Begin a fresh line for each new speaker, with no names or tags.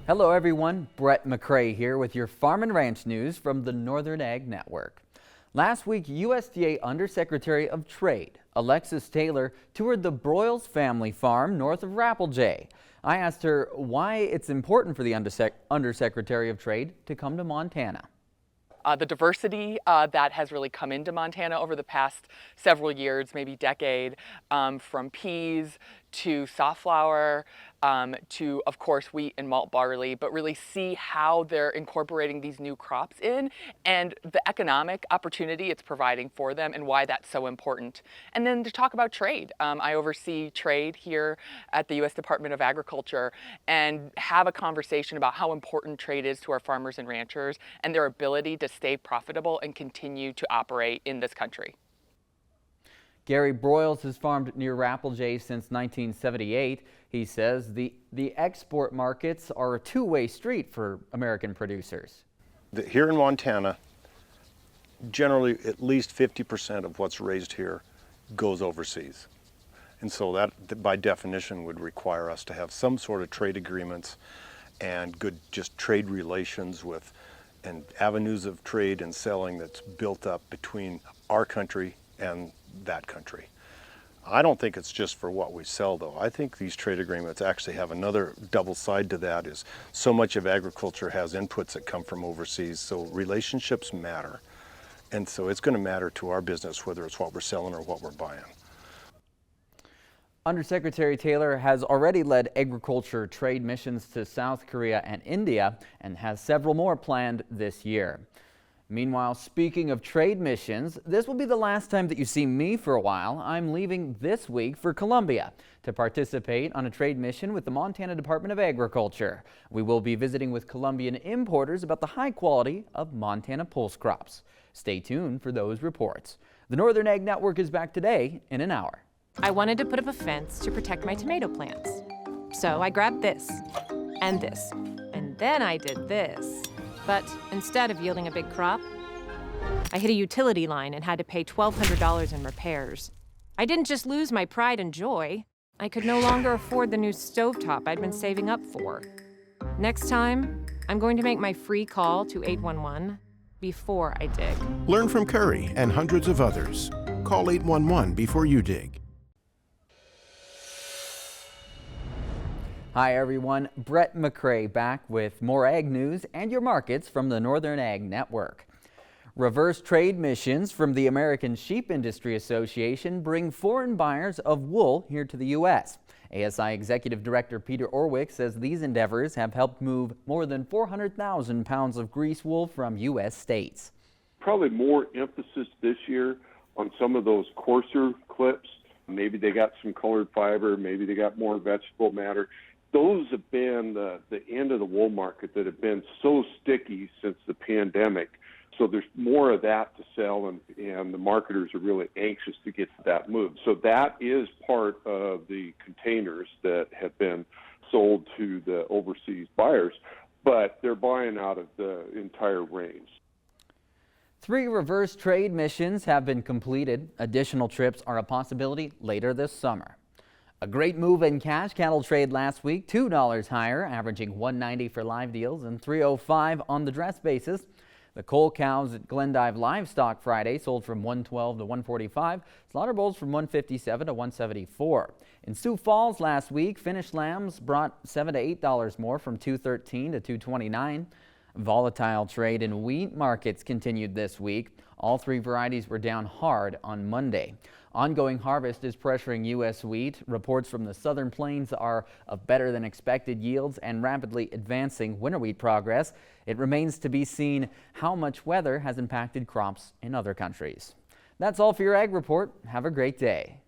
Hello everyone, Brett McCrae here with your Farm and Ranch news from the Northern Ag Network. Last week, USDA Undersecretary of Trade, Alexis Taylor, toured the Broyles family farm north of Rappelje. I asked her why it's important for the Undersecretary of Trade to come to Montana.
The diversity that has really come into Montana over the past several years, maybe decade, from peas to safflower to, of course, wheat and malt barley, but really see how they're incorporating these new crops in and the economic opportunity it's providing for them and why that's so important. And then to talk about trade. I oversee trade here at the U.S. Department of Agriculture and have a conversation about how important trade is to our farmers and ranchers and their ability to stay profitable and continue to operate in this country.
Gary Broyles has farmed near Rappelje since 1978. He says the export markets are a two-way street for American producers.
Here in Montana, generally at least 50% of what's raised here goes overseas. And so that by definition would require us to have some sort of trade agreements and good just trade relations with and avenues of trade and selling that's built up between our country and that country. I don't think it's just for what we sell though. I think these trade agreements actually have another double side to that, is so much of agriculture has inputs that come from overseas, so relationships matter. And so it's going to matter to our business whether it's what we're selling or what we're buying.
Undersecretary Taylor has already led agriculture trade missions to South Korea and India and has several more planned this year. Meanwhile, speaking of trade missions, this will be the last time that you see me for a while. I'm leaving this week for Colombia to participate on a trade mission with the Montana Department of Agriculture. We will be visiting with Colombian importers about the high quality of Montana pulse crops. Stay tuned for those reports. The Northern Ag Network is back today in an hour.
I wanted to put up a fence to protect my tomato plants. So I grabbed this, and then I did this. But instead of yielding a big crop, I hit a utility line and had to pay $1,200 in repairs. I didn't just lose my pride and joy, I could no longer afford the new stovetop I'd been saving up for. Next time, I'm going to make my free call to 811 before I dig.
Learn from Curry and hundreds of others. Call 811 before you dig.
Hi everyone, Brett McCrae back with more ag news and your markets from the Northern Ag Network. Reverse trade missions from the American Sheep Industry Association bring foreign buyers of wool here to the U.S. ASI Executive Director Peter Orwick says these endeavors have helped move more than 400,000 pounds of grease wool from U.S. states.
Probably more emphasis this year on some of those coarser clips. Maybe they got some colored fiber, maybe they got more vegetable matter. Those have been the end of the wool market that have been so sticky since the pandemic. So there's more of that to sell, and the marketers are really anxious to get to that move. So that is part of the containers that have been sold to the overseas buyers, but they're buying out of the entire range.
3 reverse trade missions have been completed. Additional trips are a possibility later this summer. A great move in cash cattle trade last week, $2 higher, averaging $190 for live deals and $305 on the dress basis. The cull cows at Glendive Livestock Friday sold from $112 to $145. Slaughter bulls from $157 to $174. In Sioux Falls last week, finished lambs brought $7 to $8 more, from $213 to $229. Volatile trade in wheat markets continued this week. All 3 varieties were down hard on Monday. Ongoing harvest is pressuring U.S. wheat. Reports from the Southern Plains are of better than expected yields and rapidly advancing winter wheat progress. It remains to be seen how much weather has impacted crops in other countries. That's all for your Ag Report. Have a great day.